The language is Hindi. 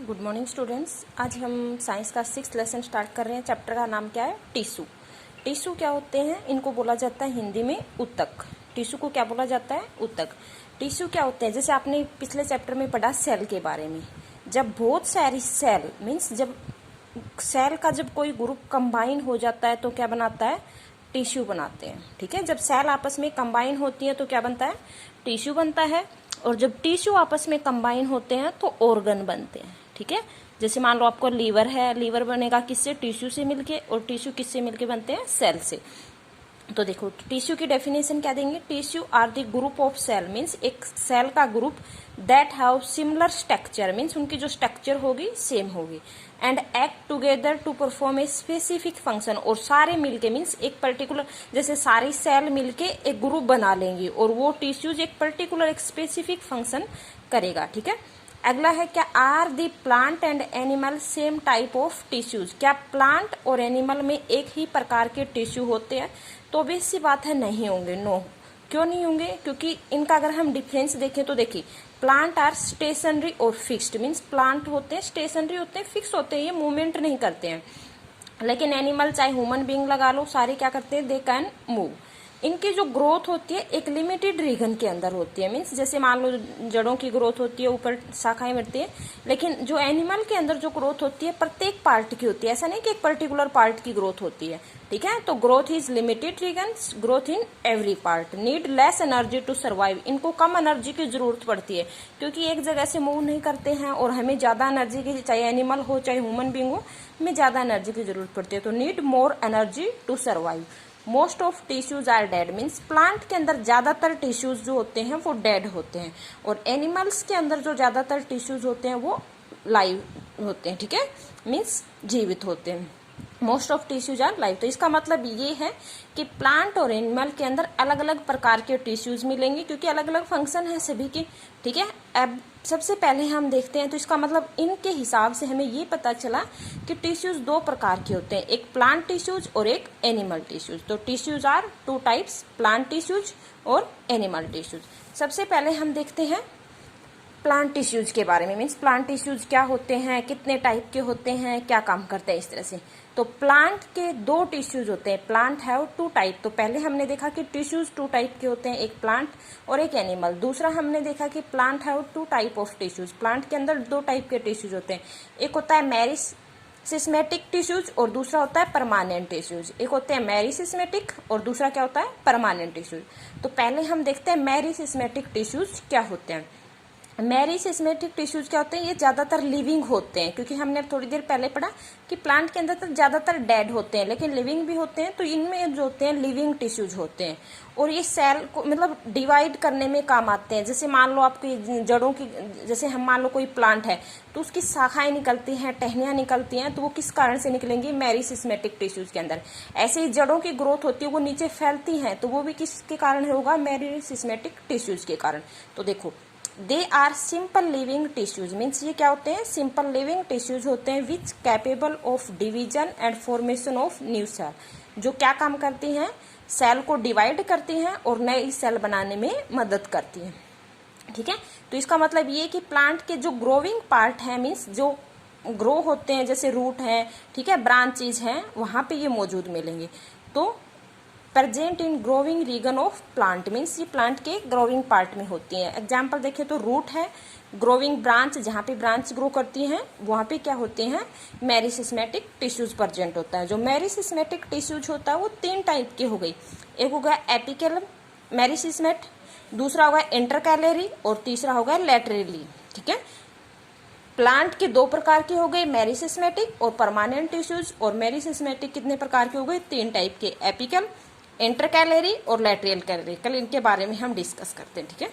Good morning students. आज हम साइंस का 6th लेसन स्टार्ट कर रहे हैं। चैप्टर का नाम क्या है? टिश्यू। टिश्यू क्या होते हैं? इनको बोला जाता है हिंदी में ऊतक। टिश्यू को क्या बोला जाता है? ऊतक। टिश्यू क्या होते हैं? जैसे आपने पिछले चैप्टर में पढ़ा सेल के बारे में। जब बहुत सारी सेल मीन्स जब सेल का जब कोई ग्रुप कंबाइन हो जाता है तो क्या बनाता है? टिश्यू बनाते हैं। ठीक है, जब सेल आपस में कंबाइन होती है तो क्या बनता है? टिश्यू बनता है। और जब टिश्यू आपस में कंबाइन होते हैं तो ऑर्गन बनते हैं। ठीक है, जैसे मान लो आपको लीवर है, लीवर बनेगा किससे? टिश्यू से मिलके। और टिश्यू किससे मिलके बनते हैं? सेल से। तो देखो टिश्यू की डेफिनेशन क्या देंगे? Tissue are the group of cell means एक सेल का ग्रुप that have similar structure means उनकी जो स्ट्रक्चर होगी सेम होगी and act together to perform a specific function. और सारे मिलके मीन्स एक पर्टिकुलर जैसे सारी सेल मिलके एक ग्रुप बना लेंगी और वो टिश्यूज एक पर्टिकुलर एक स्पेसिफिक फंक्शन करेगा। ठीक है, अगला है क्या? Are the plant and animal same type of tissues. क्या प्लांट और एनिमल में एक ही प्रकार के टिश्यू होते हैं? तो बेस सी बात है, नहीं होंगे। नो, क्यों नहीं होंगे? क्योंकि इनका अगर हम डिफरेंस देखें तो देखिए प्लांट आर स्टेशनरी और फिक्स्ड मीन्स प्लांट होते हैं स्टेशनरी होते हैं, फिक्स होते हैं, ये मूवमेंट नहीं करते हैं। लेकिन एनिमल चाहे ह्यूमन बीइंग लगा लो, सारे क्या करते हैं? They can move. इनकी जो ग्रोथ होती है एक लिमिटेड रीजन के अंदर होती है मीन्स जैसे मान लो जड़ों की ग्रोथ होती है, ऊपर शाखाएं बढ़ती है। लेकिन जो एनिमल के अंदर जो ग्रोथ होती है प्रत्येक पार्ट की होती है, ऐसा नहीं कि एक पर्टिकुलर पार्ट की ग्रोथ होती है। ठीक है, तो growth is limited region, growth in every part, need less energy to survive. इनको कम एनर्जी की जरूरत पड़ती है क्योंकि एक जगह से मूव नहीं करते हैं और हमें ज्यादा एनर्जी की, चाहे एनिमल हो चाहे ह्यूमन बीइंग हो, हमें ज्यादा एनर्जी की जरूरत पड़ती है। तो need more energy to survive. Most of tissues are dead means plant के अंदर ज्यादातर टिश्यूज जो होते हैं वो डेड होते हैं और एनिमल्स के अंदर जो ज्यादातर टिश्यूज होते हैं वो लाइव होते हैं। ठीक है, मीन्स जीवित होते हैं। Most of tissues are live. तो इसका मतलब ये है कि प्लांट और एनिमल के अंदर अलग अलग प्रकार के टिश्यूज मिलेंगे क्योंकि अलग अलग फंक्शन है सभी के। ठीक है, अब सबसे पहले हम देखते हैं तो इसका मतलब इनके हिसाब से हमें ये पता चला कि टिश्यूज दो प्रकार के होते हैं, एक प्लांट टिश्यूज और एक एनिमल टिश्यूज। तो tissues are two types, plant tissues और एनिमल टिश्यूज। सबसे पहले हम देखते हैं प्लांट टिश्यूज के बारे में मीन्स प्लांट टिश्यूज क्या होते हैं, कितने टाइप के होते हैं, क्या काम करते हैं, इस तरह से। तो प्लांट के दो टिश्यूज होते हैं, प्लांट हैव टू टाइप। तो पहले हमने देखा कि टिश्यूज टू टाइप के होते हैं, एक प्लांट और एक एनिमल। दूसरा हमने देखा कि plant have two type of tissues, plant के अंदर दो टाइप के टिश्यूज होते हैं, एक होता है मेरिसिस्मेटिक टिश्यूज और दूसरा होता है परमानेंट टिश्यूज। एक होते हैं मेरिसिस्मेटिक और दूसरा क्या होता है? Permanent tissues. तो पहले हम देखते हैं मेरिसिस्मेटिक टिश्यूज क्या होते हैं। मेरिसिस्मेटिक टिश्यूज क्या होते हैं? ये ज्यादातर लिविंग होते हैं क्योंकि हमने थोड़ी देर पहले पढ़ा कि प्लांट के अंदर तो ज्यादातर डेड होते हैं लेकिन लिविंग भी होते हैं। तो इनमें जो होते हैं लिविंग टिश्यूज होते हैं और ये सेल को मतलब डिवाइड करने में काम आते हैं। जैसे मान लो आपकी जड़ों की, जैसे हम मान लो कोई प्लांट है तो उसकी शाखाएं निकलती हैं, टहनियां निकलती हैं, तो वो किस कारण से निकलेंगी? मेरिसिस्मेटिक टिश्यूज के अंदर। ऐसे ही जड़ों की ग्रोथ होती है, वो नीचे फैलती हैं, तो वो भी किसके कारण होगा? मेरिसिस्मेटिक टिश्यूज के कारण। तो देखो they are simple living tissues means ये क्या होते हैं? सिंपल लिविंग टिश्यूज होते हैं which capable of division and formation of new cell, जो क्या काम करती हैं? सेल को डिवाइड करती हैं और नई सेल बनाने में मदद करती हैं। ठीक है, तो इसका मतलब ये कि प्लांट के जो ग्रोविंग पार्ट है मीन्स जो ग्रो होते हैं, जैसे रूट है, ठीक है, ब्रांचेज हैं, वहां पे ये मौजूद मिलेंगे। तो present in growing region of plant means ये प्लांट के ग्रोविंग पार्ट में होती हैं। एग्जाम्पल देखें तो रूट है, ग्रोविंग ब्रांच, जहाँ पे ब्रांच ग्रो करती हैं वहां पे क्या होते हैं? मेरिसिस्मेटिक टिश्यूज प्रेजेंट होता है। जो मेरिसिस्मेटिक टिश्यूज होता है वो तीन टाइप के हो गई, एक हो गया एपिकल मेरिसिस्मेट, दूसरा होगा इंटरकैलरी और तीसरा होगा लैटरली। ठीक है, प्लांट के दो प्रकार के हो गए, मेरिसिस्मेटिक और परमानेंट टिश्यूज। और मेरिसिस्मेटिक कितने प्रकार के हो गए? तीन टाइप के, एपिकल, इंटरकैलरी और लैटरल कैलरी। कल इनके बारे में हम डिस्कस करते हैं। ठीक है।